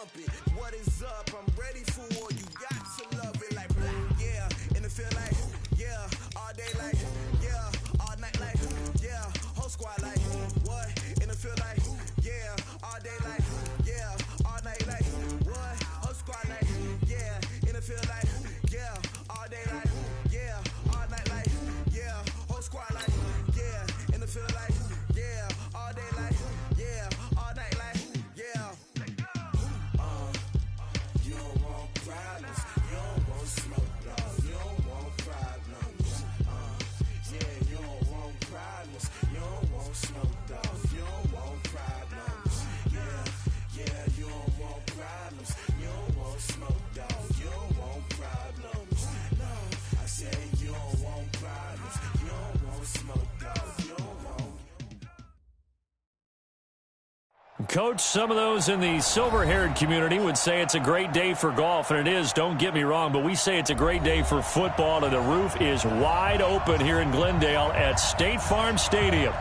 bump it. What is up? I'm ready for war. You got to love it like, yeah. And it feel like, yeah. All day like, yeah. All night like, yeah. Whole squad like, what? And it feel like, yeah. All day like, yeah. All night like, what? Whole squad like, yeah. And it feel like, yeah. All day like, yeah. All night like, yeah. Whole squad like, yeah. And it feel like, yeah. All day like, yeah. All night like, yeah. You don't want problems. You don't want smoke, dog. You don't want problems. Yeah, you don't want problems. You don't want smoke, dog. You don't want problems. Yeah, you don't want problems. You don't want smoke, dog. You don't want problems. No, I said you don't want problems. You don't want smoke, dog. You don't want. Coach, some of those in the silver-haired community would say it's a great day for golf, and it is, don't get me wrong, but we say it's a great day for football, and the roof is wide open here in Glendale at State Farm Stadium.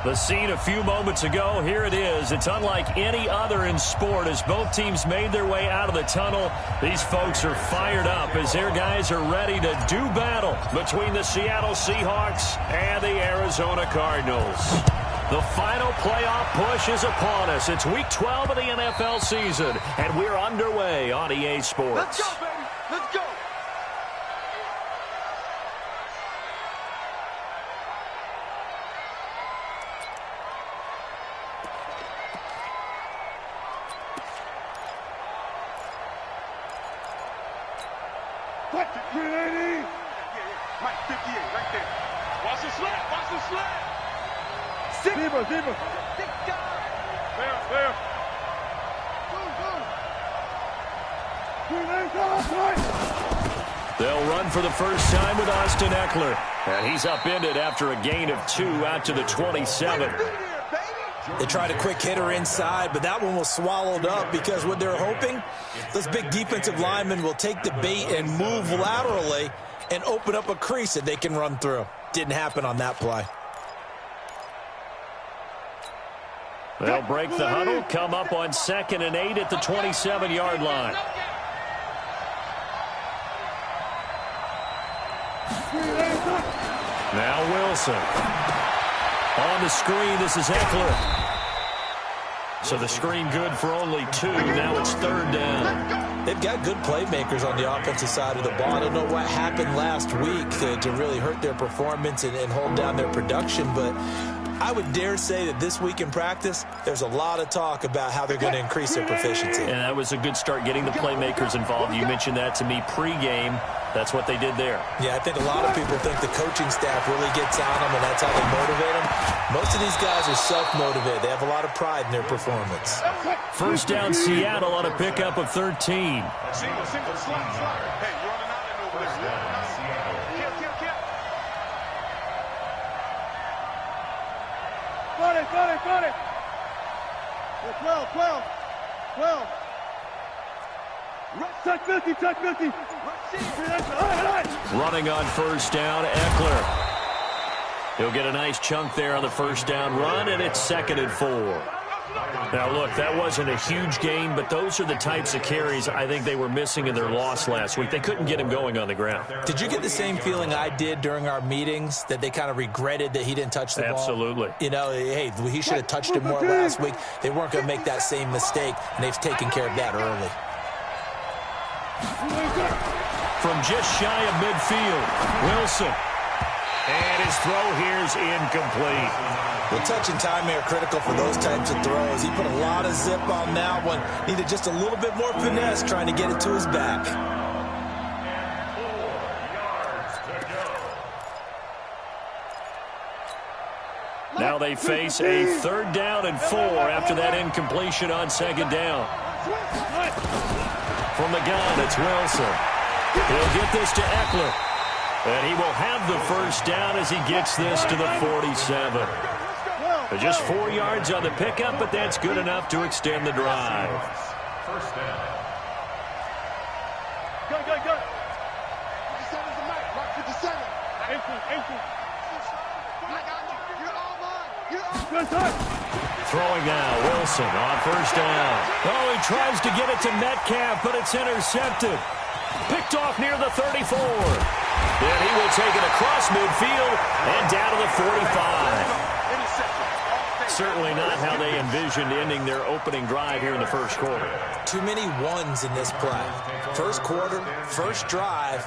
The scene a few moments ago, here it is. It's unlike any other in sport as both teams made their way out of the tunnel. These folks are fired up as their guys are ready to do battle between the Seattle Seahawks and the Arizona Cardinals. The final playoff push is upon us. It's Week 12 of the NFL season, and we're underway on EA Sports. Let's go, baby. Let's go. What? 380? Mike, 58, right there. Watch the slap. Watch the slap. Zebra. There. They'll run for the first time with Austin Eckler. And he's upended after a gain of 2 out to the 27. They tried a quick hitter inside, but that one was swallowed up because what they're hoping, those big defensive linemen will take the bait and move laterally and open up a crease that they can run through. Didn't happen on that play. They'll break the huddle, come up on 2nd and 8 at the 27-yard line. Now Wilson. On the screen, this is Eckler. So the screen good for only 2. Now it's 3rd down. They've got good playmakers on the offensive side of the ball. I don't know what happened last week to really hurt their performance and hold down their production, but I would dare say that this week in practice, there's a lot of talk about how they're going to increase their proficiency. And that was a good start getting the playmakers involved. You mentioned that to me pregame. That's what they did there. Yeah, I think a lot of people think the coaching staff really gets on them, and that's how they motivate them. Most of these guys are self-motivated. They have a lot of pride in their performance. First down, Seattle on a pickup of 13. Single, slot. Hey, you're running out and over there. Kill. Got it. 12. Touch 50. Running on first down, Eckler. He'll get a nice chunk there on the first down run, and it's 2nd and 4. Now, look, that wasn't a huge gain, but those are the types of carries I think they were missing in their loss last week. They couldn't get him going on the ground. Did you get the same feeling I did during our meetings, that they kind of regretted that he didn't touch the ball? Absolutely. You know, hey, he should have touched it more last week. They weren't going to make that same mistake, and they've taken care of that early. From just shy of midfield, Wilson. And his throw here's incomplete. Well, touch and timing are critical for those types of throws. He put a lot of zip on that one. Needed just a little bit more finesse trying to get it to his back. Now they face a 3rd down and 4 after that incompletion on 2nd down. From the gun, it's Wilson. He'll get this to Eckler. And he will have the first down as he gets this to the 47. Just 4 yards on the pickup, but that's good enough to extend the drive. First down. Go. 57's the mic. Rock 57. Ankle. I got you. You're all mine. Good touch. Throwing now, Wilson on first down. Oh, he tries to get it to Metcalf, but it's intercepted. Picked off near the 34. Then he will take it across midfield and down to the 45. Certainly not how they envisioned ending their opening drive here in the first quarter. Too many ones in this play. First quarter, first drive,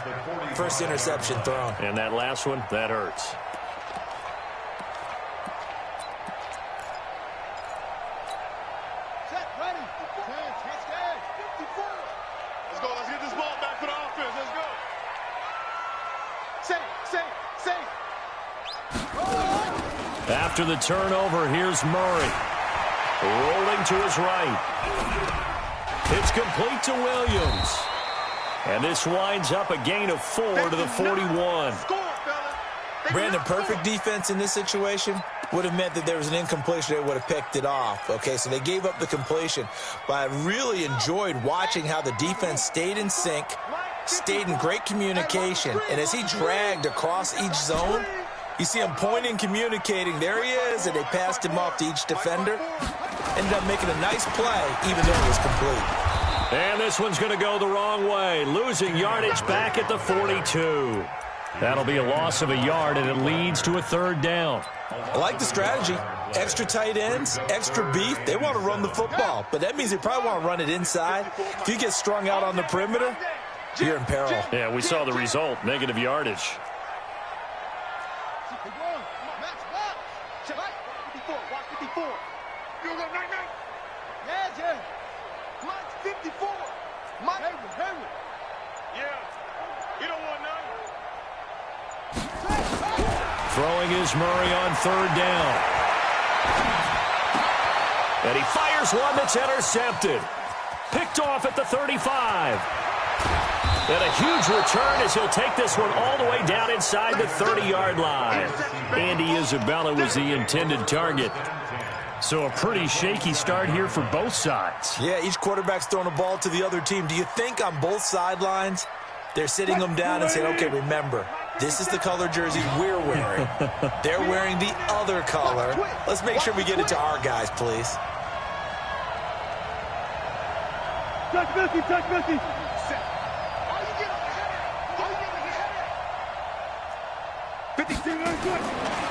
first interception thrown. And that last one, that hurts. Let's go. Let's get this ball back for the offense. Let's go. After the turnover, here's Murray. Rolling to his right. It's complete to Williams. And this winds up a gain of 4 to the 41. Brandon, perfect defense in this situation would have meant that there was an incompletion. They would have picked it off. Okay, so they gave up the completion. But I really enjoyed watching how the defense stayed in sync, stayed in great communication. And as he dragged across each zone, you see him pointing, communicating. There he is, and they passed him off to each defender. Ended up making a nice play, even though it was complete. And this one's going to go the wrong way, losing yardage back at the 42. That'll be a loss of a yard, and it leads to a third down. I like the strategy. Extra tight ends, extra beef. They want to run the football, but that means they probably want to run it inside. If you get strung out on the perimeter, you're in peril. Yeah, we saw the result, negative yardage. Throwing is Murray on third down. And he fires one that's intercepted. Picked off at the 35. And a huge return as he'll take this one all the way down inside the 30-yard line. Andy Isabella was the intended target. So a pretty shaky start here for both sides. Yeah, each quarterback's throwing a ball to the other team. Do you think on both sidelines they're sitting them down and saying, okay, remember, this is the color jerseys we're wearing. They're wearing the other color. Let's make sure we get it to our guys, please. Touch Messi, touch Messi.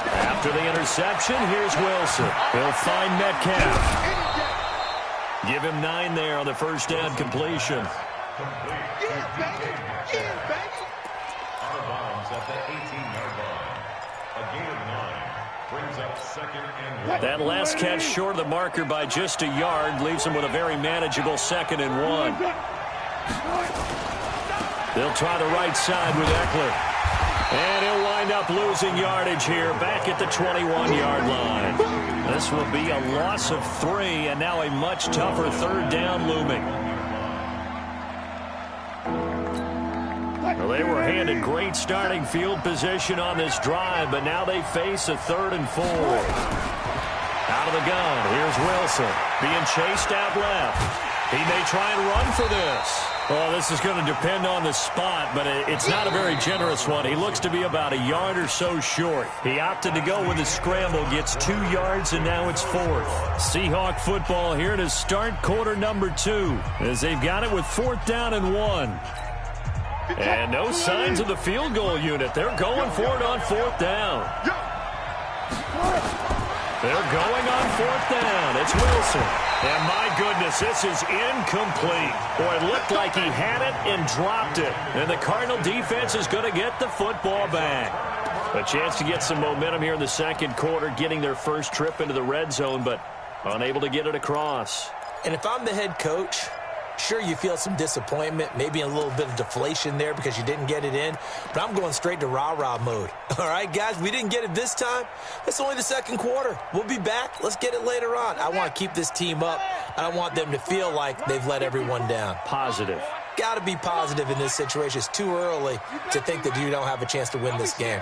After the interception, here's Wilson. He'll find Metcalf. Give him 9 there on the first down completion. That last catch short of the marker by just a yard leaves him with a very manageable 2nd and 1. They'll try the right side with Eckler. And he'll wind up losing yardage here back at the 21-yard line. This will be a loss of 3, and now a much tougher third down looming. Well, they were handed great starting field position on this drive, but now they face a 3rd and 4. Out of the gun, here's Wilson being chased out left. He may try and run for this. Well, this is going to depend on the spot, but it's not a very generous one. He looks to be about a yard or so short. He opted to go with a scramble, gets 2 yards, and now it's 4th. Seahawk football here to start quarter number 2, as they've got it with 4th down and 1. And no signs of the field goal unit. They're going for it on 4th down. They're going on 4th down. It's Wilson. And my goodness, this is incomplete. Boy, it looked like he had it and dropped it. And the Cardinal defense is going to get the football back. A chance to get some momentum here in the second quarter, getting their first trip into the red zone, but unable to get it across. And if I'm the head coach, sure, you feel some disappointment, maybe a little bit of deflation there because you didn't get it in, but I'm going straight to rah-rah mode. All right, guys, we didn't get it this time. It's only the second quarter. We'll be back. Let's get it later on. I want to keep this team up. I don't want them to feel like they've let everyone down. Positive. Got to be positive in this situation. It's too early to think that you don't have a chance to win this game.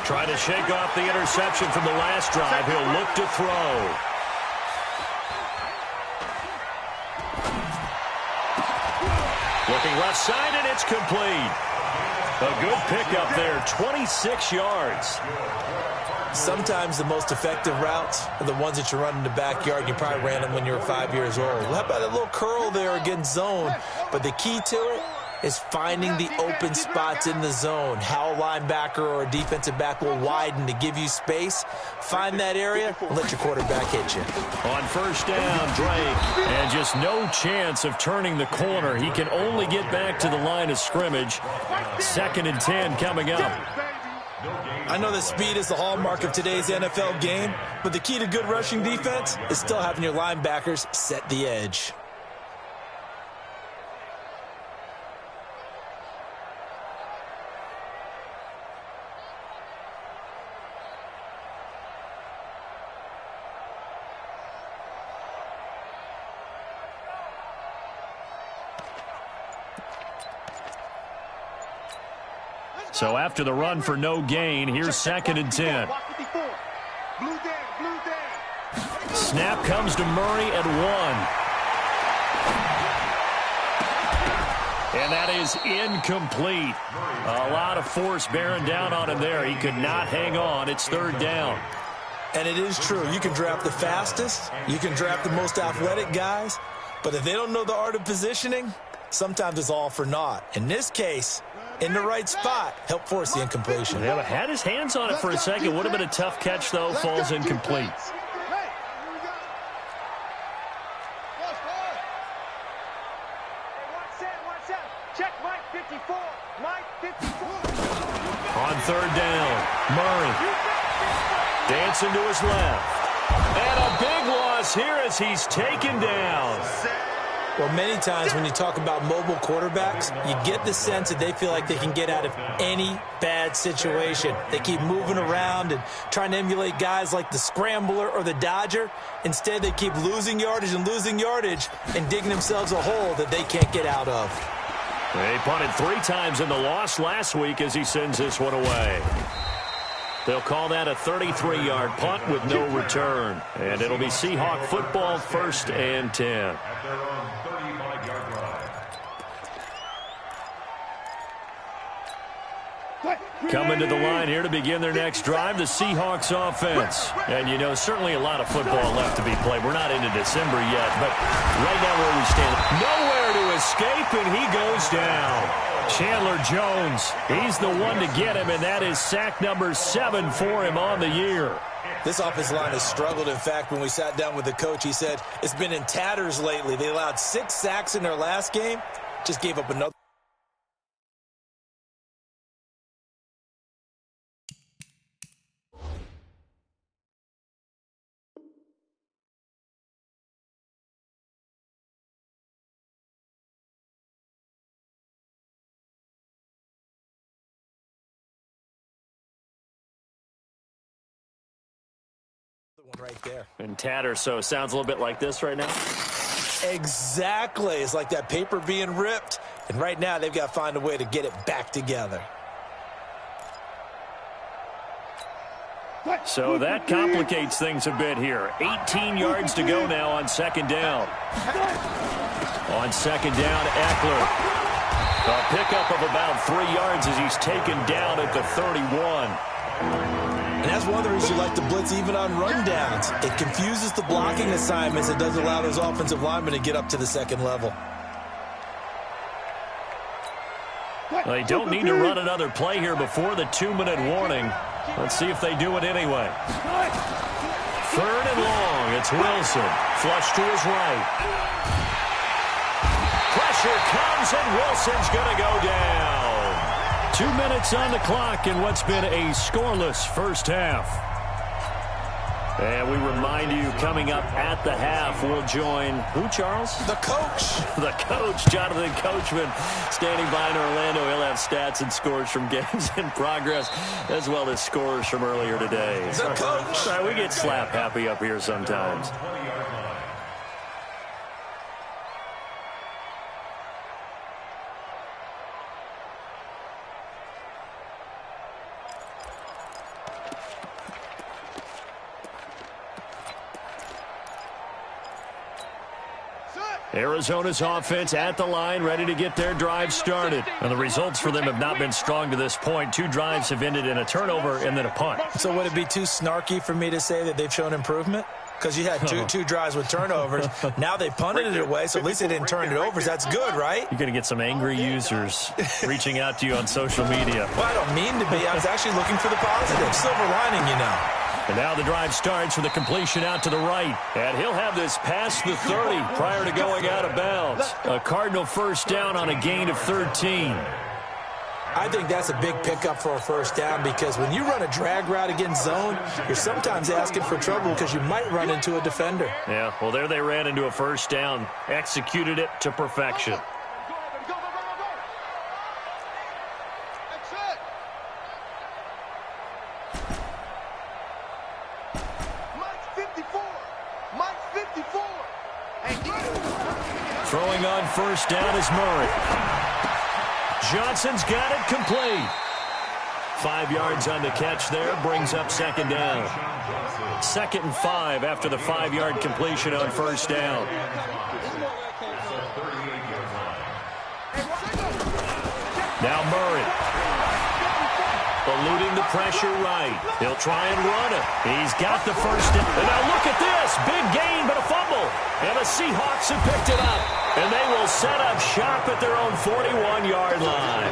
Trying to shake off the interception from the last drive. He'll look to throw. Looking left side, and it's complete. A good pickup there, 26 yards. Sometimes the most effective routes are the ones that you run in the backyard. You probably ran them when you were 5 years old. How about a little curl there against zone? But the key to it is finding the open spots in the zone. How a linebacker or a defensive back will widen to give you space. Find that area and let your quarterback hit you. On first down, Drake, and just no chance of turning the corner. He can only get back to the line of scrimmage. 2nd and 10 coming up. I know that speed is the hallmark of today's NFL game, but the key to good rushing defense is still having your linebackers set the edge. So after the run for no gain, here's 2nd and 10. Snap comes to Murray at 1. And that is incomplete. A lot of force bearing down on him there. He could not hang on. It's 3rd down. And it is true. You can draft the fastest. You can draft the most athletic guys. But if they don't know the art of positioning, sometimes it's all for naught. In this case, in the right spot, help force the incompletion. Yeah, but had his hands on it for a second. Would have been a tough catch, though. Falls incomplete. Check Mike 54. Mike 54. On 3rd down, Murray dancing to his left. And a big loss here as he's taken down. Well, many times when you talk about mobile quarterbacks, you get the sense that they feel like they can get out of any bad situation. They keep moving around and trying to emulate guys like the Scrambler or the Dodger. Instead, they keep losing yardage and digging themselves a hole that they can't get out of. They punted 3 times in the loss last week as he sends this one away. They'll call that a 33-yard punt with no return. And it'll be Seahawk football, 1st and 10. Coming to the line here to begin their next drive, the Seahawks offense. And, you know, certainly a lot of football left to be played. We're not into December yet, but right now where we stand, nowhere to escape, and he goes down. Chandler Jones, he's the one to get him, and that is sack number 7 for him on the year. This offensive line has struggled. In fact, when we sat down with the coach, he said it's been in tatters lately. They allowed 6 sacks in their last game, just gave up another. One right there. And tatter, so sounds a little bit like this right now. Exactly. It's like that paper being ripped. And right now they've got to find a way to get it back together. So that complicates things a bit here. 18 yards to go now on 2nd down. On 2nd down, Eckler. A pickup of about 3 yards as he's taken down at the 31. And that's one of the reasons you like to blitz even on rundowns. It confuses the blocking assignments. It doesn't allow those offensive linemen to get up to the 2nd level. They don't need to run another play here before the 2-minute warning. Let's see if they do it anyway. 3rd and long. It's Wilson. Flush to his right. Pressure comes, and Wilson's going to go down. 2 minutes on the clock in what's been a scoreless first half. And we remind you, coming up at the half, we'll join who, Charles? The coach. The coach, Jonathan Coachman, standing by in Orlando. He'll have stats and scores from games in progress, as well as scores from earlier today. The coach. Sorry, we get slap happy up here sometimes. Arizona's offense at the line, ready to get their drive started. And the results for them have not been strong to this point. 2 drives have ended in a turnover and then a punt. So would it be too snarky for me to say that they've shown improvement? Because you had two drives with turnovers. Now they punted it away, so at least they didn't turn it over. So that's good, right? You're going to get some angry users reaching out to you on social media. Well, I don't mean to be. I was actually looking for the positive. Silver lining, you know. And now the drive starts with a completion out to the right. And he'll have this past the 30 prior to going out of bounds. A Cardinal first down on a gain of 13. I think that's a big pickup for a first down because when you run a drag route against zone, you're sometimes asking for trouble because you might run into a defender. Yeah, well, there they ran into a first down. Executed it to perfection. Throwing on first down is Murray. Johnson's got it complete. 5 yards on the catch there, brings up second down. 2nd and 5 after the 5-yard completion on first down. Now Murray. Eluding the pressure right. He'll try and run it. He's got the first down. And now look at this. Big gain, but a fumble. And the Seahawks have picked it up. And they will set up shop at their own 41-yard line.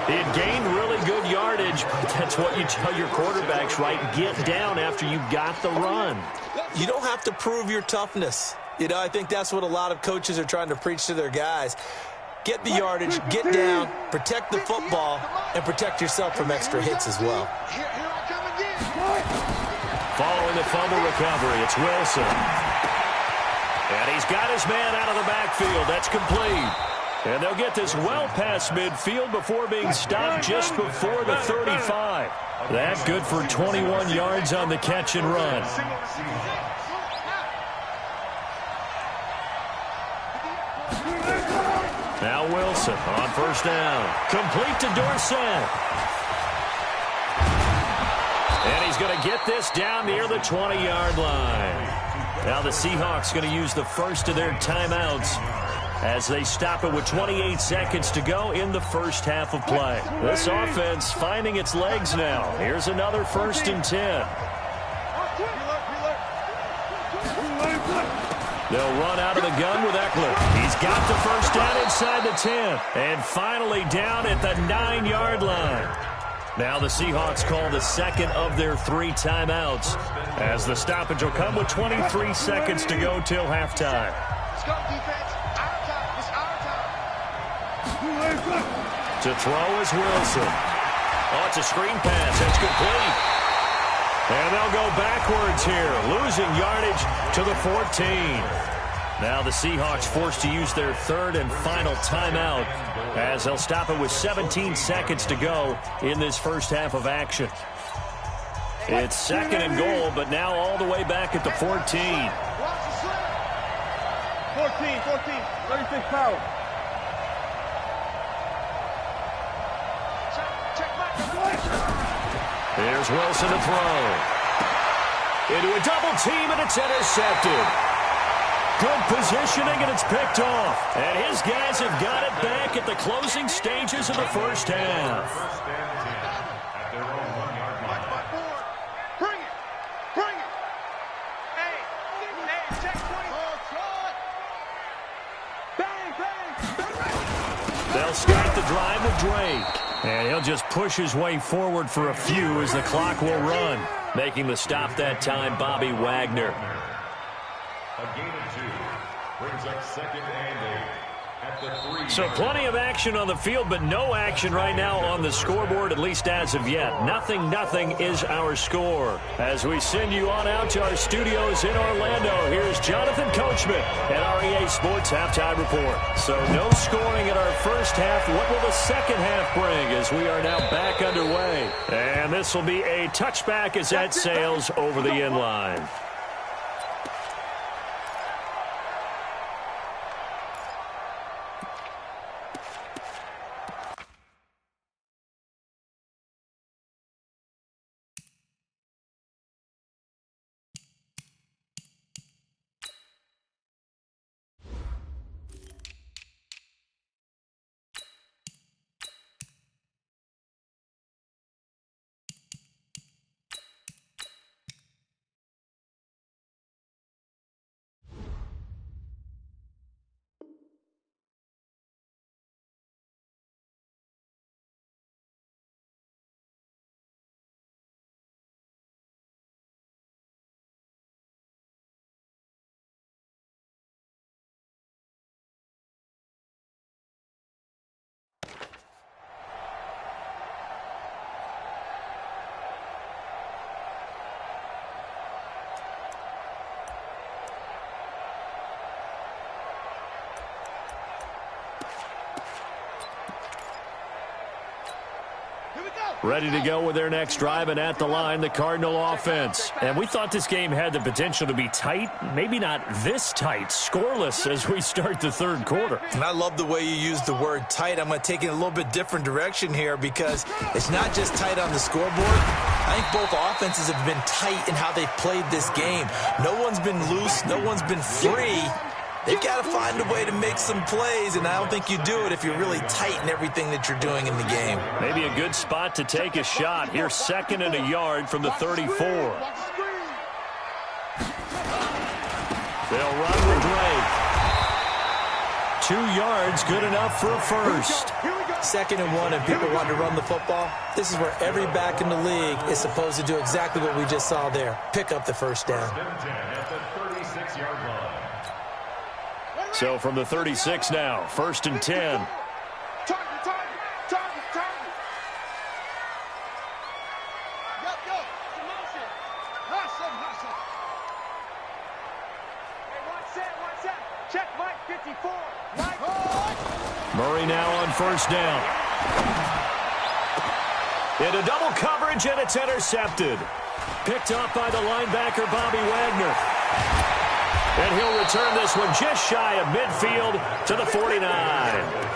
He had gained really good yardage, but that's what you tell your quarterbacks, right? Get down after you got the run. You don't have to prove your toughness. You know, I think that's what a lot of coaches are trying to preach to their guys. Get the yardage, get down, protect the football, and protect yourself from extra hits as well. Following the fumble recovery, it's Wilson. And he's got his man out of the backfield. That's complete. And they'll get this well past midfield before being stopped just before the 35. That's good for 21 yards on the catch and run. Now Wilson on first down. Complete to Dorsett. And he's going to get this down near the 20-yard line. Now the Seahawks going to use the first of their timeouts as they stop it with 28 seconds to go in the first half of play. This offense finding its legs now. Here's another 1st and 10. They'll run out of the gun with Eckler. He's got the first down inside the 10. And finally down at the 9-yard line. Now the Seahawks call the second of their 3 timeouts as the stoppage will come with 23 seconds to go till halftime. Let's go, defense. Our time. It's our time. To throw is Wilson. Oh, it's a screen pass. That's complete. And they'll go backwards here, losing yardage to the 14. Now the Seahawks forced to use their 3rd and final timeout as they'll stop it with 17 seconds to go in this first half of action. It's 2nd and goal, but now all the way back at the 14. 36 power. Here's Wilson to throw. Into a double team, and it's intercepted. Good positioning, and it's picked off. And his guys have got it back at the closing stages of the first half. Bring it. Bring it. Hey, check 20. Bang, bang, bang. They'll start the drive with Drake. And he'll just push his way forward for a few as the clock will run. Making the stop that time, Bobby Wagner. A gain of 2 brings up 2nd and 8 at the 3. So plenty of action on the field, but no action right now on the scoreboard, at least as of yet. 0-0 is our score. As we send you on out to our studios in Orlando, here's Jonathan Coachman at REA Sports Halftime Report. So no scoring in our first half. What will the second half bring as we are now back underway? And this will be a touchback as that sails over the end line. Ready to go with their next drive, and at the line, the Cardinal offense. And we thought this game had the potential to be tight, maybe not this tight, scoreless as we start the third quarter. And I love the way you use the word tight. I'm going to take it in a little bit different direction here because it's not just tight on the scoreboard. I think both offenses have been tight in how they've played this game. No one's been loose. No one's been free. They've got to find a way to make some plays, and I don't think you do it if you're really tight in everything that you're doing in the game. Maybe a good spot to take a shot. Here's 2nd and a yard from the 34. They'll run with Drake. 2 yards, good enough for a first. 2nd and 1, and people want to run the football. This is where every back in the league is supposed to do exactly what we just saw there. Pick up the first down. So from the 36 now, 1st and 10. Check Mike 54. Murray now on 1st down. Into double coverage, and it's intercepted. Picked up by the linebacker, Bobby Wagner. And he'll return this one just shy of midfield to the 49.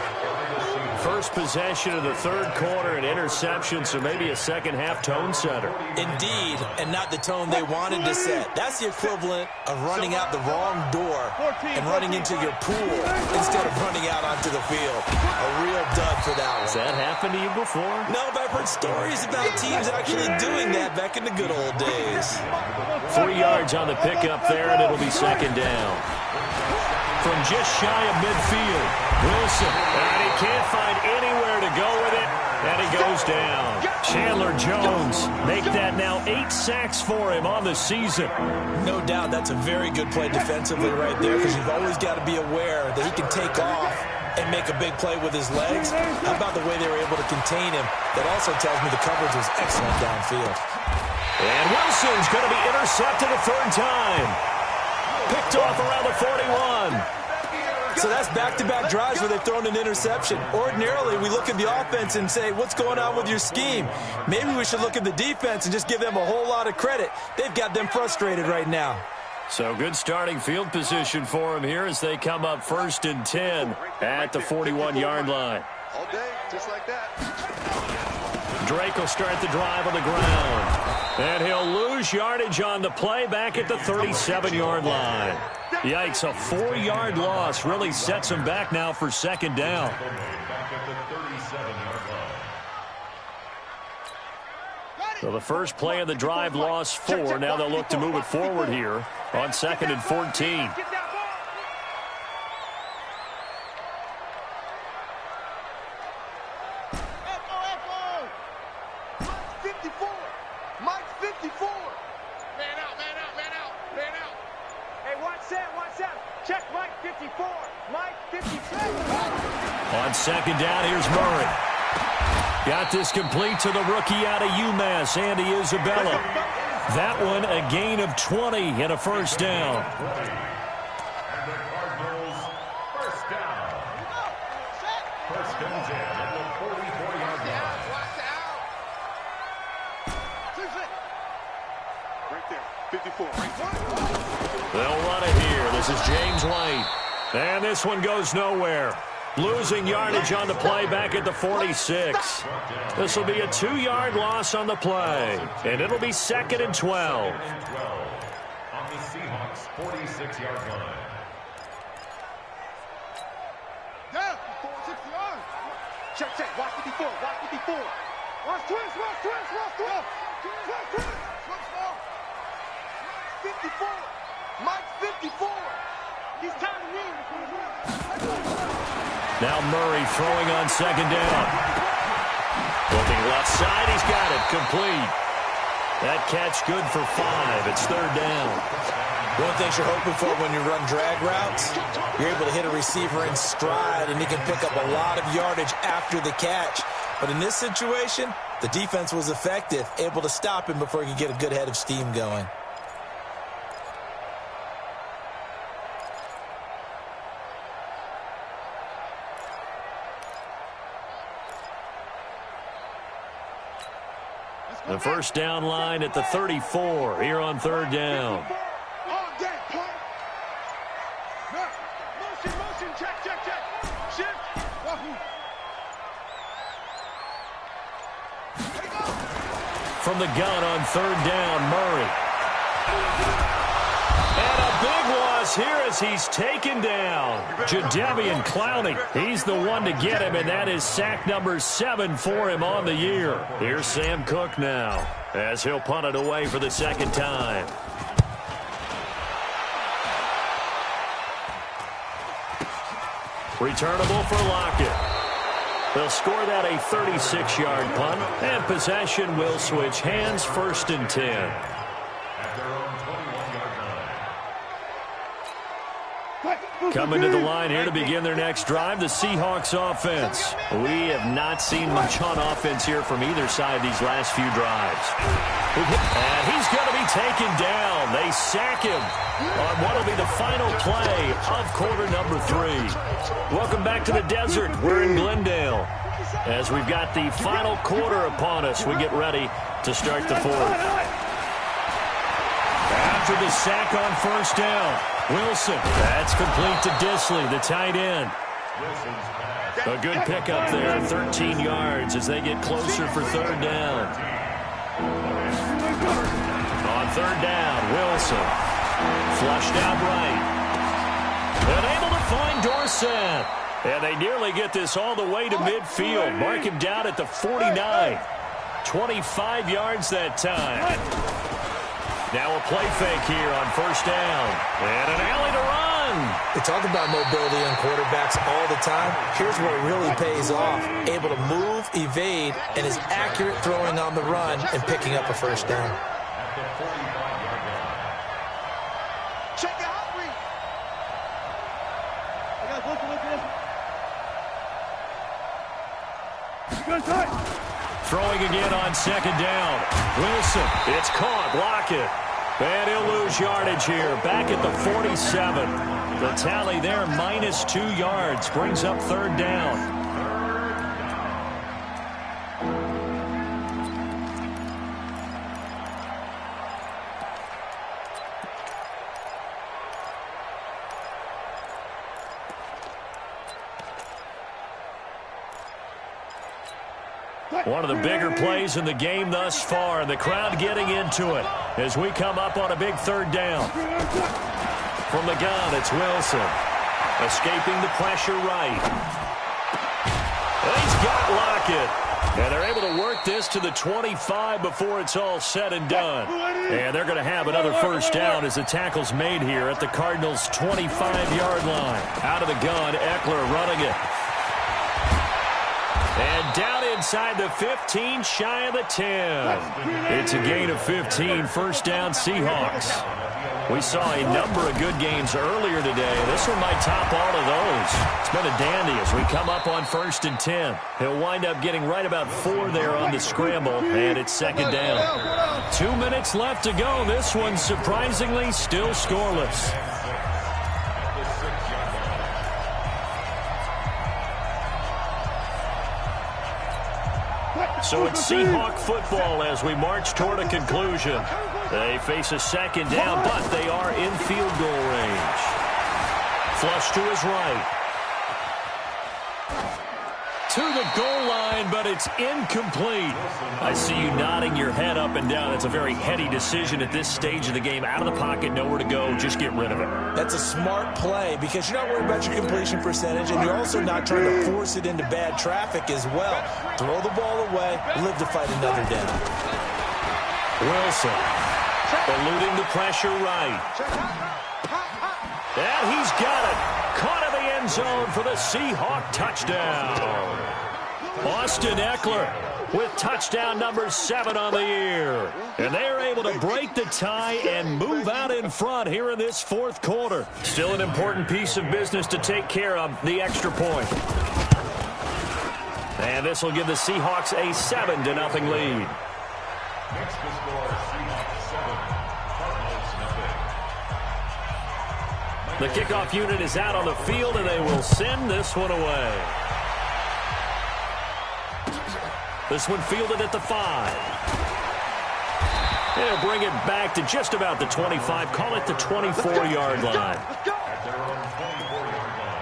First possession of the third quarter, an interception, so maybe a second-half tone setter. Indeed, and not the tone they wanted to set. That's the equivalent of running out the wrong door and running into your pool instead of running out onto the field. A real dud for that one. Has that happened to you before? No, but I've heard stories about teams actually doing that back in the good old days. 3 yards on the pickup there, and it'll be 2nd down. From just shy of midfield, Wilson, and he can't find anywhere to go with it, and he goes down. Chandler Jones make that now 8 sacks for him on the season. No doubt that's a very good play defensively right there, because you've always got to be aware that he can take off and make a big play with his legs. How about the way they were able to contain him? That also tells me the coverage was excellent downfield. And Wilson's going to be intercepted a 3rd time. Picked off around the 41. So that's back-to-back drives where they've thrown an interception. Ordinarily, we look at the offense and say, what's going on with your scheme? Maybe we should look at the defense and just give them a whole lot of credit. They've got them frustrated right now. So good starting field position for them here as they come up 1st and 10 at the 41-yard line. All day, just like that. Drake will start the drive on the ground. And he'll lose yardage on the play back at the 37-yard line. Yikes, a 4-yard loss really sets him back now for 2nd down. So the first play of the drive lost 4. Now they'll look to move it forward here on 2nd and 14. On 2nd down, here's Murray. Got this complete to the rookie out of UMass, Andy Isabella. That one a gain of 20 and a 1st down. And the Cardinals, 1st down. 1st and 10 at the 44-yard line. Right there, 54. They'll run it here. This is James White. And this one goes nowhere. Losing yardage on the play back at the 46. This will be a 2-yard loss on the play. And it'll be 2nd and 12. On the Seahawks' 46-yard line. Yeah, 60 yards. Check, watch 54, watch 54. Watch twist. 54. Mike 54. He's time to win. Now Murray throwing on 2nd down. Looking left side, he's got it, complete. That catch good for 5. It's 3rd down. One thing you're hoping for when you run drag routes, you're able to hit a receiver in stride, and he can pick up a lot of yardage after the catch. But in this situation, the defense was effective, able to stop him before he could get a good head of steam going. The first down line at the 34 here on third down. Motion, check. Shift. From the gun on third down, Murray. And a big loss here as he's taken down. Jadeveon Clowney, he's the one to get him, and that is sack number 7 for him on the year. Here's Sam Cook now as he'll punt it away for the second time. Returnable for Lockett. They'll score that a 36-yard punt, and possession will switch hands, 1st and 10. At their own 21-yard line. Coming to the line here to begin their next drive, the Seahawks offense. We have not seen much on offense here from either side these last few drives. And he's going to be taken down. They sack him on what will be the final play of quarter number 3. Welcome back to the desert. We're in Glendale. As we've got the final quarter upon us, we get ready to start the 4th. After the sack on first down, Wilson. That's complete to Disley, the tight end. A good pickup there, 13 yards as they get closer for third down. On third down, Wilson. Flushed out right. And able to find Dorsett. And they nearly get this all the way to midfield. Mark him down at the 49. 25 yards that time. Now a play fake here on first down. And an alley to run. We talk about mobility on quarterbacks all the time. Here's where it really pays off. Able to move, evade, and is accurate throwing on the run and picking up a first down. At the 45-yard line. Check the out read. I got look at this. Throwing again on second down. Wilson, it's caught. Lockett. And he'll lose yardage here. Back at the 47. The tally there, -2 yards. Brings up third down. One of the bigger plays in the game thus far, and the crowd getting into it as we come up on a big third down. From the gun, it's Wilson. Escaping the pressure right. And he's got Lockett. And they're able to work this to the 25 before it's all said and done. And they're going to have another first down as the tackle's made here at the Cardinals' 25-yard line. Out of the gun, Eckler running it. And down inside the 15, shy of the 10. It's a gain of 15, first down Seahawks. We saw a number of good games earlier today. This one might top all of those. It's been a dandy as we come up on 1st and 10. He'll wind up getting right about 4 there on the scramble, and it's second down. 2 minutes left to go. This one surprisingly still scoreless. So it's Seahawk football as we march toward a conclusion. They face a second down, but they are in field goal range. Flush to his right. To the goal line, but it's incomplete. I see you nodding your head up and down. It's a very heady decision at this stage of the game. Out of the pocket, nowhere to go. Just get rid of it. That's a smart play because you're not worried about your completion percentage, and you're also not trying to force it into bad traffic as well. Throw the ball away, live to fight another down. Wilson eluding the pressure right. And he's got it. Caught in the end zone for the Seahawk touchdown. Austin Eckler with touchdown number 7 on the year. And they're able to break the tie and move out in front here in this 4th quarter. Still an important piece of business to take care of, the extra point. And this will give the Seahawks a 7-0 lead. Next to score, Seahawks 7, Cardinals 0. The kickoff unit is out on the field, and they will send this one away. This one fielded at the 5. They'll bring it back to just about the 25. Call it the 24-yard line. At their own 24-yard line.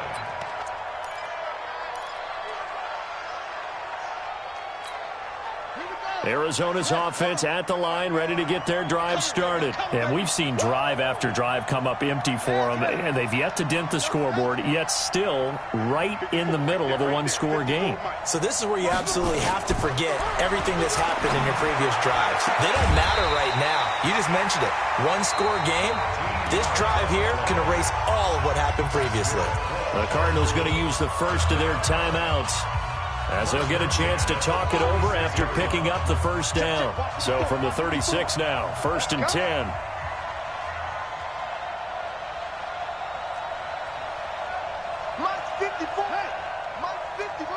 Arizona's offense at the line, ready to get their drive started. And we've seen drive after drive come up empty for them, and they've yet to dent the scoreboard, yet still right in the middle of a one-score game. So this is where you absolutely have to forget everything that's happened in your previous drives. They don't matter right now. You just mentioned it. One-score game. This drive here can erase all of what happened previously. The Cardinals going to use the first of their timeouts, as they'll get a chance to talk it over after picking up the first down. So from the 36 now, 1st and 10. Mike's 54. Mike's 50. Go.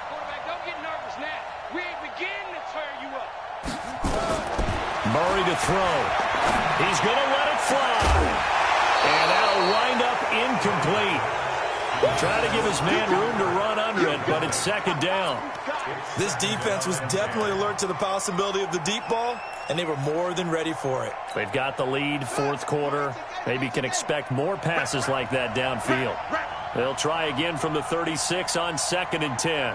Quarterback, don't get nervous now. We ain't beginning to tear you up. Murray to throw. He's going to let it fly. And that'll wind up incomplete. Try to give his man room to run under it, but it's 2nd down. This defense was definitely alert to the possibility of the deep ball, and they were more than ready for it. They've got the lead, 4th quarter. Maybe can expect more passes like that downfield. They'll try again from the 36 on 2nd and 10.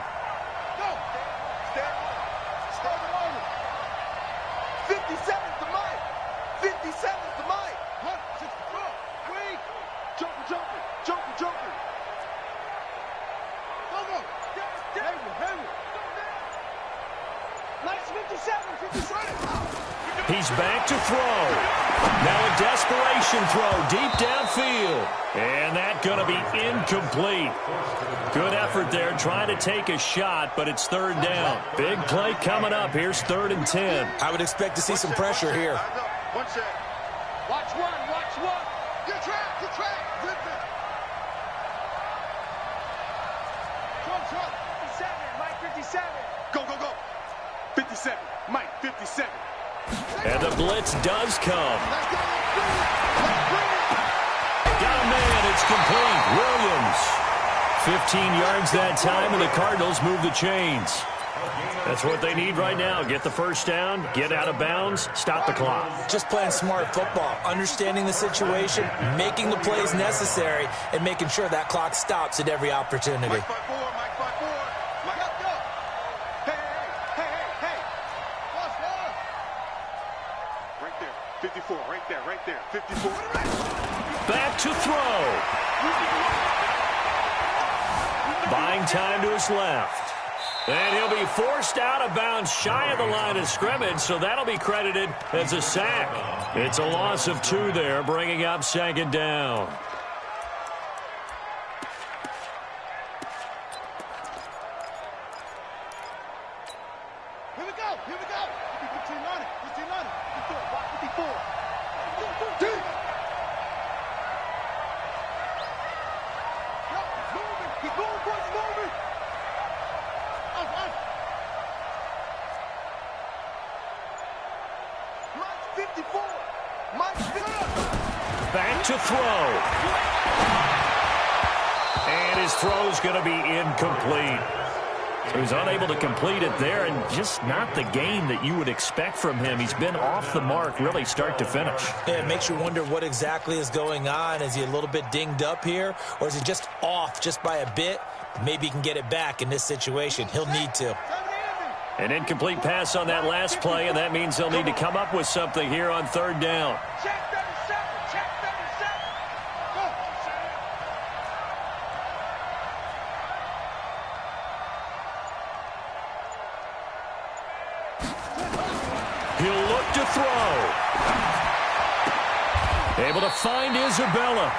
57's the Mike. 57's the Mike. Wait. Joker. Go. Heavy. Nice 57. He's back to throw. Now a desperation throw deep downfield. And that's going to be incomplete. Good effort there trying to take a shot, but it's 3rd down. Big play coming up. Here's 3rd and 10. I would expect to see some pressure here. One check. Watch one. Good track. Zip it. Truck. 57, Mike 57. Go. 57. Mike 57. And the blitz does come. Let's bring it. Got a man. It's complete. Williams. 15 yards that time, and the Cardinals move the chains. That's what they need right now. Get the first down, get out of bounds, stop the clock. Just playing smart football, understanding the situation, making the plays necessary, and making sure that clock stops at every opportunity. Mike 5-4. Mike up. Hey. Plus 1. Right there. 54. Right there. 54. Back to throw. Buying time to his left. And he'll be forced out of bounds shy of the line of scrimmage, so that'll be credited as a sack. It's a loss of 2 there, bringing up 2nd down. Here we go. 15 on it. 54. Deep. He's moving, boys, moving. Mike's 54. Back to throw. And his throw's going to be incomplete. So he's unable to complete it there, and just not the game that you would expect from him. He's been off the mark really start to finish. Yeah, it makes you wonder what exactly is going on. Is he a little bit dinged up here, or is he just off just by a bit? Maybe he can get it back in this situation. He'll need to. An incomplete pass on that last play, and that means they'll need to come up with something here on 3rd down. Check 37. He'll look to throw. Able to find Isabella.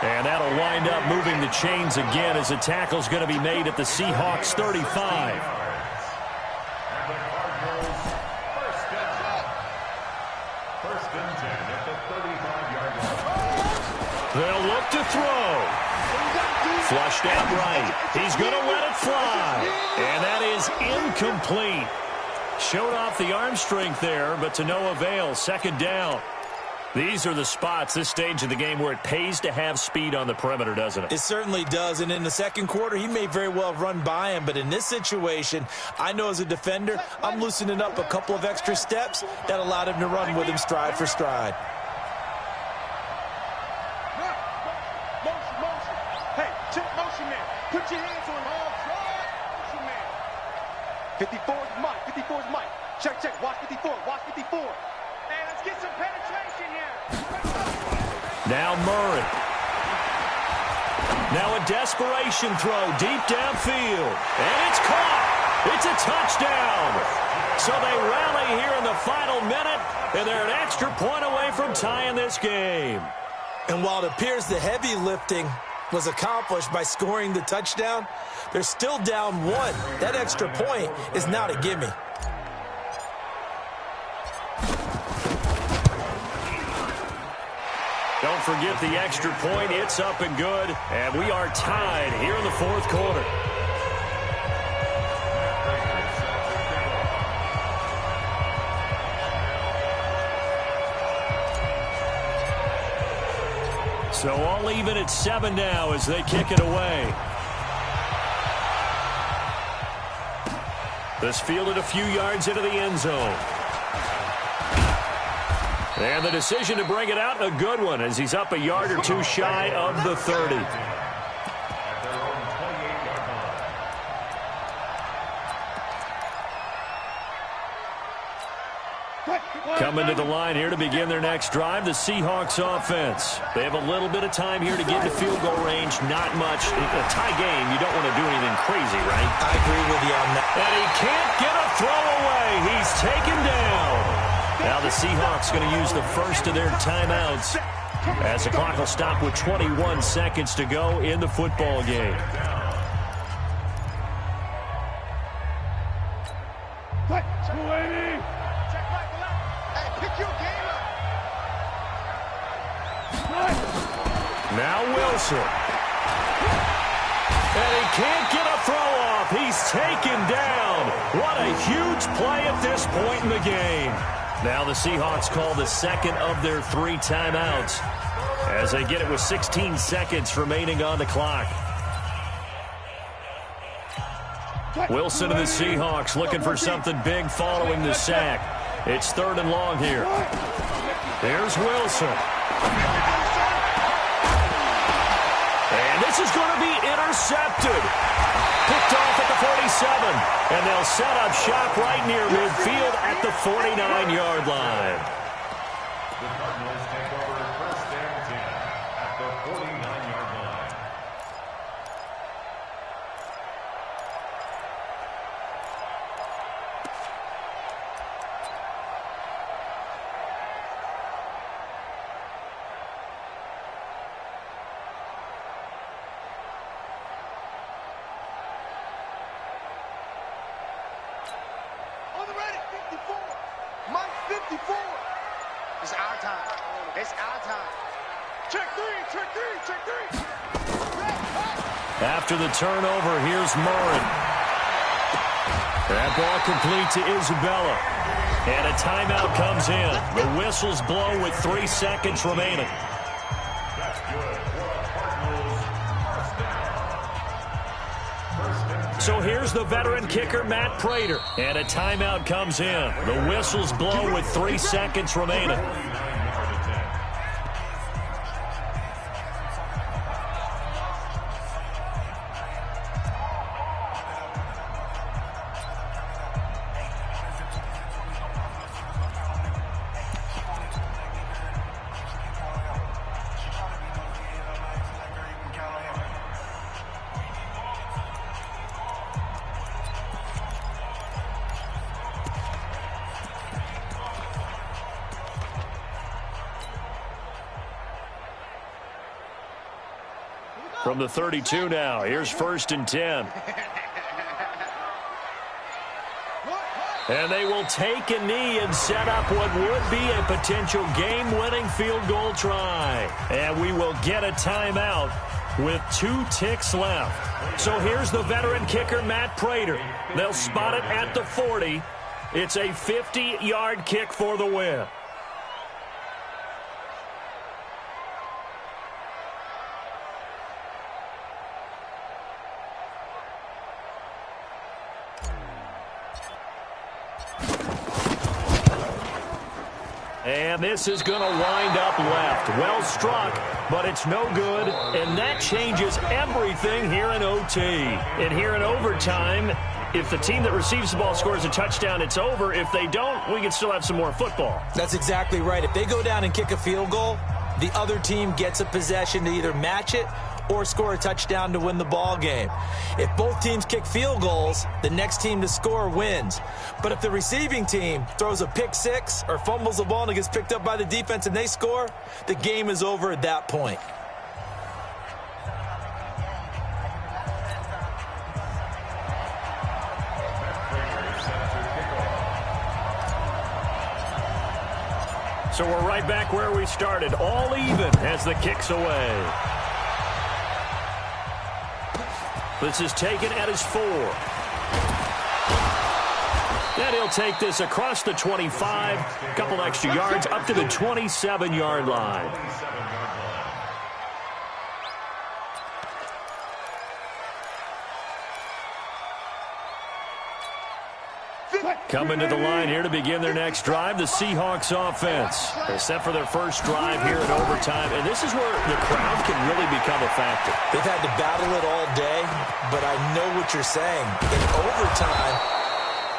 And that'll wind up moving the chains again as the tackle's going to be made at the Seahawks 35. First and 10 at the 35-yard line. They'll look to throw. Flushed out right. He's going to let it fly. And that is incomplete. Showed off the arm strength there, but to no avail. 2nd down. These are the spots, this stage of the game, where it pays to have speed on the perimeter, doesn't it? It certainly does, and in the second quarter, he may very well have run by him, but in this situation, I know as a defender, I'm loosening up a couple of extra steps that allowed him to run with him stride for stride. Motion. Hey, check motion man. Put your hands on hard drive. Motion man. 54 is Mike. 54 is Mike. Check. Watch 54. Watch 54. Hey, let's get some penetration here. Now Murray. Now a desperation throw deep downfield. And it's caught. It's a touchdown. So they rally here in the final minute, and they're an extra point away from tying this game. And while it appears the heavy lifting was accomplished by scoring the touchdown, they're still down one. That extra point is not a gimme. Don't forget the extra point. It's up and good. And we are tied here in the fourth quarter. So all even at 7 now as they kick it away. This fielded a few yards into the end zone. And the decision to bring it out, a good one, as he's up a yard or two shy of the 30. Coming to the line here to begin their next drive, the Seahawks offense. They have a little bit of time here to get to field goal range, not much. In a tie game, you don't want to do anything crazy, right? I agree with you on that. And he can't get a throw away. He's taken down. Now the Seahawks going to use the first of their timeouts as the clock will stop with 21 seconds to go in the football game. Now Wilson. And he can't get a throw off. He's taken down. What a huge play at this point in the game. Now the Seahawks call the second of their 3 timeouts as they get it with 16 seconds remaining on the clock. Wilson and the Seahawks looking for something big following the sack. It's 3rd and long here. Here's Wilson. And this is going to be intercepted. Picked off at the 47. And they'll set up shop right near midfield at the 49-yard line. The Cardinals take over 1st and 10 at the 49-yard line. On the ready, 54. Mike 54. It's our time. It's our time. Check three. After the turnover, here's Murray. That ball complete to Isabella. And a timeout comes in. The whistles blow with 3 seconds remaining. That's good for the Cardinals. 1st down. So here's the veteran kicker, Matt Prater. And a timeout comes in. The whistles blow with 3 seconds remaining. 49-yard attempt. From the 32 now, here's 1st and 10. And they will take a knee and set up what would be a potential game-winning field goal try. And we will get a timeout with 2 ticks left. So here's the veteran kicker, Matt Prater. They'll spot it at the 40. It's a 50-yard kick for the win. And this is going to wind up left. Well struck, but it's no good. And that changes everything here in OT. And here in overtime, if the team that receives the ball scores a touchdown, it's over. If they don't, we can still have some more football. That's exactly right. If they go down and kick a field goal, the other team gets a possession to either match it or score a touchdown to win the ball game. If both teams kick field goals, the next team to score wins. But if the receiving team throws a pick six or fumbles the ball and it gets picked up by the defense and they score, the game is over at that point. So we're right back where we started, all even as the kick's away. This is taken at his 4. And he'll take this across the 25, a couple extra yards, up to the 27-yard line. Coming to the line here to begin their next drive, the Seahawks offense. They're set for their first drive here in overtime, and this is where the crowd can really become a factor. They've had to battle it all day, but I know what you're saying. In overtime,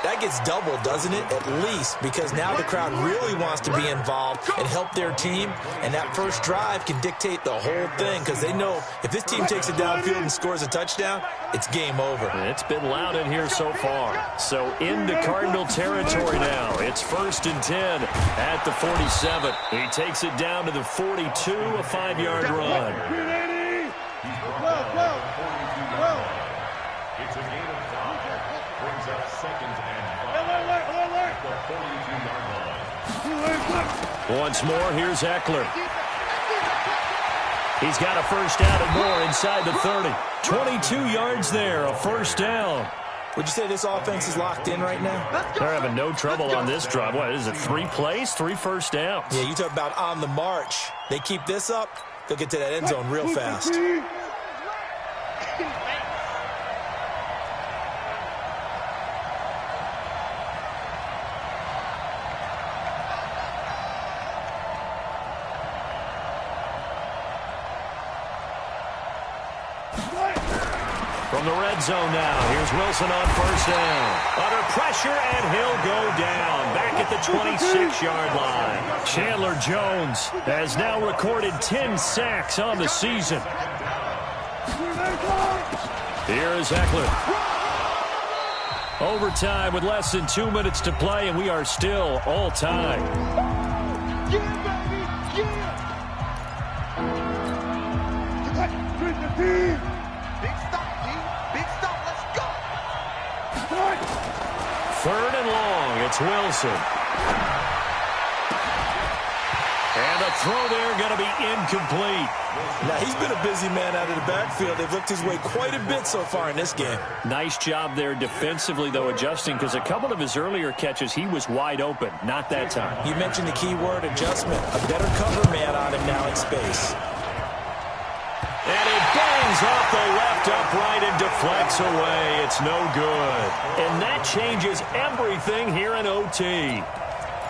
that gets doubled, doesn't it? At least, because now the crowd really wants to be involved and help their team, and that first drive can dictate the whole thing because they know if this team takes it downfield and scores a touchdown, it's game over. It's been loud in here so far. So into Cardinal territory now. It's 1st and 10 at the 47. He takes it down to the 42, a 5-yard run. It's a gain of 5. Brings up 2nd and 5. The 42-yard line. Once more, here's Eckler. He's got a first down and more inside the 30. 22 yards there, a first down. Would you say this offense is locked in right now? They're having no trouble on this drive. What is it, 3 plays, 3 first downs? Yeah, you talk about on the march. They keep this up, they'll get to that end zone real fast. From the red zone now, here's Wilson on first down. Under pressure, and he'll go down. Back at the 26-yard line. Chandler Jones has now recorded 10 sacks on the season. Here is Eckler. Overtime with less than 2 minutes to play, and we are still all tied. Third and long, it's Wilson. And the throw there going to be incomplete. Now, he's been a busy man out of the backfield. They've looked his way quite a bit so far in this game. Nice job there defensively, though, adjusting, because a couple of his earlier catches, he was wide open. Not that time. You mentioned the key word, adjustment. A better cover man on him now in space. And it bangs off the left upright and deflects away. It's no good. And that changes everything here in OT.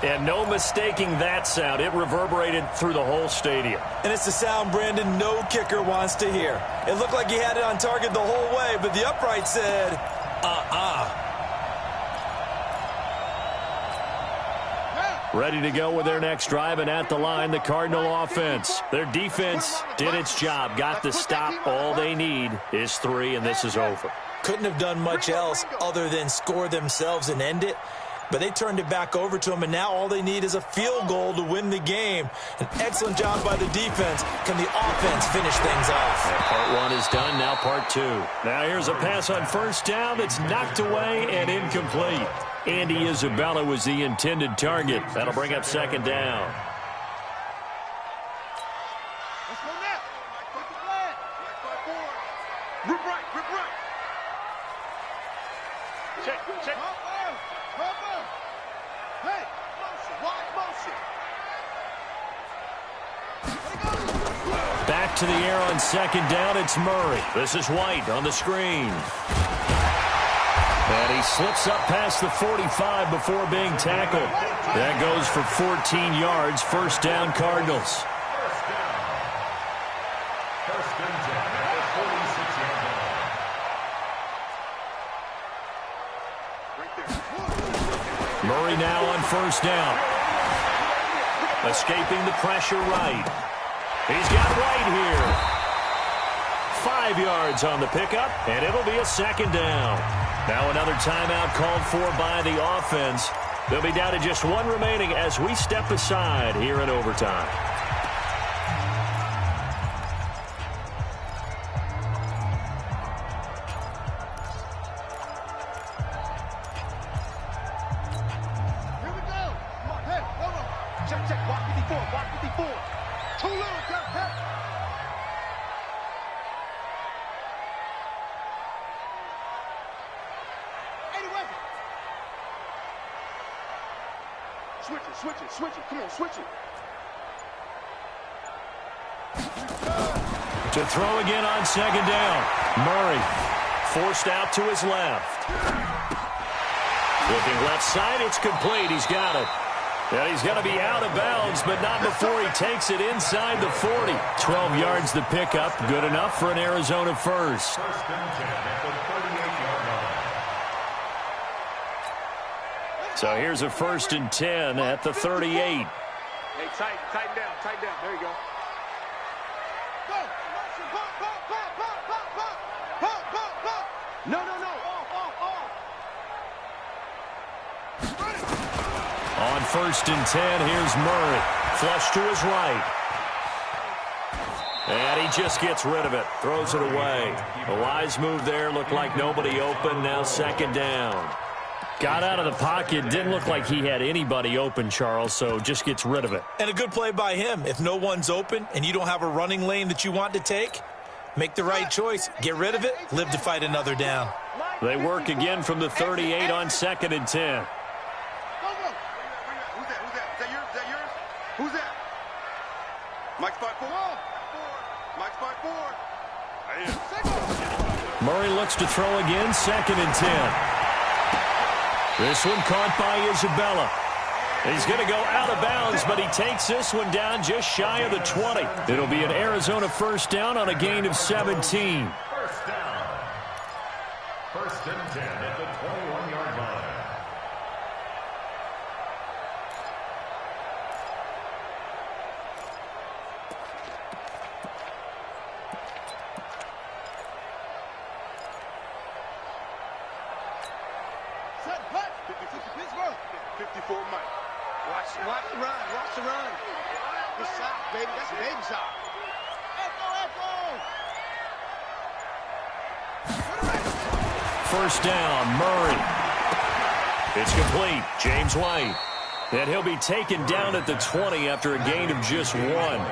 And no mistaking that sound. It reverberated through the whole stadium. And it's the sound Brandon no kicker wants to hear. It looked like he had it on target the whole way, but the upright said, Ready to go with their next drive, and at the line, the Cardinal offense. Their defense did its job, got the stop. All they need is 3, and this is over. Couldn't have done much else other than score themselves and end it. But they turned it back over to him, and now all they need is a field goal to win the game. An excellent job by the defense. Can the offense finish things off? And part 1 is done, now part 2. Now here's a pass on first down that's knocked away and incomplete. Andy Isabella was the intended target. That'll bring up 2nd down. Let's go now. Take the flag. Rip right, rip right. Check, check. Cover. Hey, motion, watch motion. Back to the air on 2nd down, it's Murray. This is White on the screen. And he slips up past the 45 before being tackled. That goes for 14 yards. First down, Cardinals. First and 10 at the 46-yard line. Murray now on first down. Escaping the pressure right. He's got White here. 5 yards on the pickup, and it'll be a second down. Now another timeout called for by the offense. They'll be down to just one remaining as we step aside here in overtime. Here we go. Come on, hey, hold on. Check, check. Watch 54. Watch 54. Too little, check, check. Switch it, switch it, switch it. Come on, switch it. To throw again on second down. Murray forced out to his left. Looking left side, it's complete. He's got it. And he's going to be out of bounds, but not before he takes it inside the 40. 12 yards the pickup. Good enough for an Arizona first. First and 10 at the 38-yard line. So here's a first and 10 at the 38. Hey, tighten down, tighten down. There you go. Go. No. Off. On first and 10, here's Murray. Flush to his right. And he just gets rid of it. Throws it away. A wise move there. Looked like nobody open. Now second down. Got out of the pocket. Didn't look like he had anybody open, Charles, so just gets rid of it. And a good play by him. If no one's open and you don't have a running lane that you want to take, make the right choice. Get rid of it. Live to fight another down. They work again from the 38 on second and 10. Who's that? Mike's 5-4. Mike's 5-4. Murray looks to throw again, second and 10. This one caught by Isabella. He's going to go out of bounds, but he takes this one down just shy of the 20. It'll be an Arizona first down on a gain of 17. First down. First and 10 at the 21-yard line. Set, hut. 54 Mike. Watch the run. Watch the run. Good shot, baby. That's a baby shot. First down, Murray. It's complete. James White. And he'll be taken down at the 20 after a gain of just one.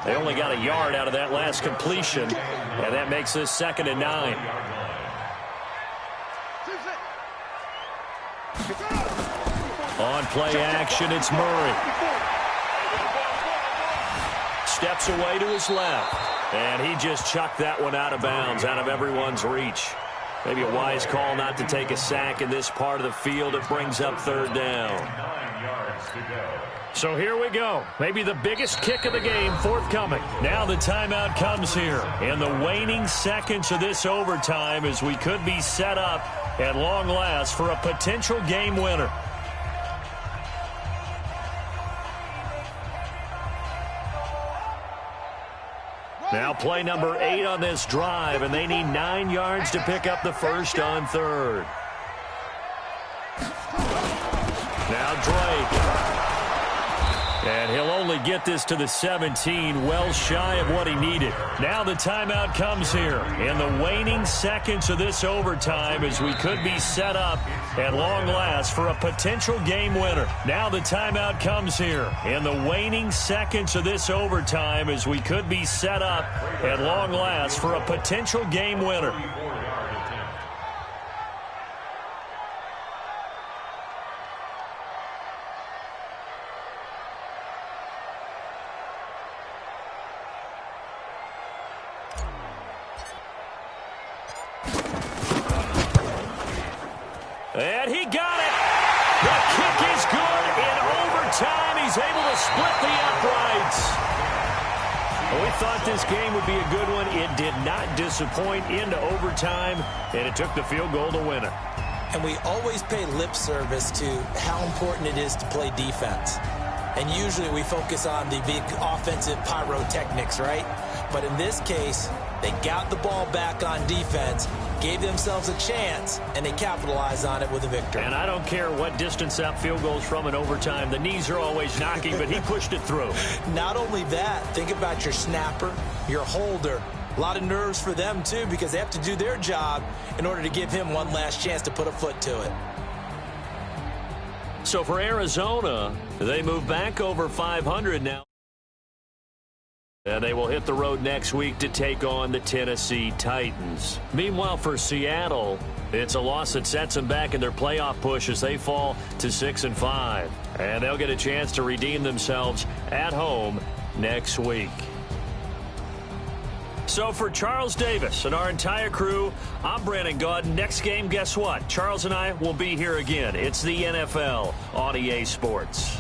They only got a yard out of that last completion, and that makes this second and 9. On play action, it's Murray. Steps away to his left. And he just chucked that one out of bounds, out of everyone's reach. Maybe a wise call not to take a sack in this part of the field. It brings up third down. 9 yards to go. So here we go. Maybe the biggest kick of the game forthcoming. Now the timeout comes here. In the waning seconds of this overtime as we could be set up at long last for a potential game winner. Now play number 8 on this drive, and they need 9 yards to pick up the first on third. Now Drake. And he'll only get this to the 17, well shy of what he needed. Now the timeout comes here in the waning seconds of this overtime as we could be set up at long last for a potential game winner. Now the timeout comes here in the waning seconds of this overtime as we could be set up at long last for a potential game winner. And he got it. The kick is good in overtime. He's able to split the uprights. We thought this game would be a good one. It did not disappoint into overtime, and it took the field goal to win it. And we always pay lip service to how important it is to play defense. And usually we focus on the big offensive pyrotechnics, right? But in this case, they got the ball back on defense, gave themselves a chance, and they capitalized on it with a victory. And I don't care what distance that field goes from in overtime. The knees are always knocking, but he pushed it through. Not only that, think about your snapper, your holder. A lot of nerves for them, too, because they have to do their job in order to give him one last chance to put a foot to it. So for Arizona, they move back over 500 now. And they will hit the road next week to take on the Tennessee Titans. Meanwhile, for Seattle, it's a loss that sets them back in their playoff push as they fall to 6-5. And they'll get a chance to redeem themselves at home next week. So for Charles Davis and our entire crew, I'm Brandon Gaudin. Next game, guess what? Charles and I will be here again. It's the NFL on EA Sports.